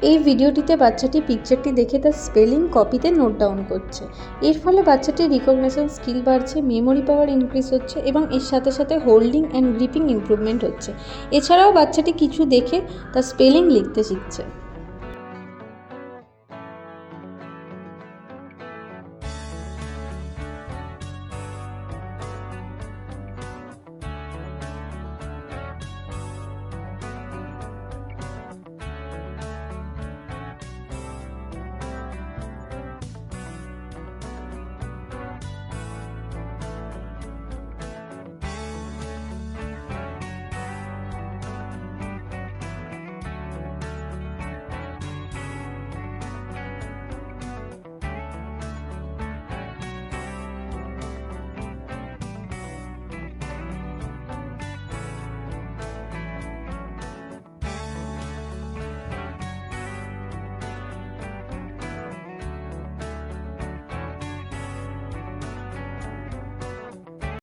এই ভিডিওটিতে বাচ্চাটি পিকচারটি দেখে তার স্পেলিং কপিতে নোট ডাউন করছে। এর ফলে বাচ্চাটির রিকগনিশন স্কিল বাড়ছে, মেমোরি পাওয়ার ইনক্রিজ হচ্ছে এবং এর সাথে সাথে হোল্ডিং অ্যান্ড গ্রিপিং ইমপ্রুভমেন্ট হচ্ছে। এছাড়াও বাচ্চাটি কিছু দেখে তার স্পেলিং লিখতে শিখছে।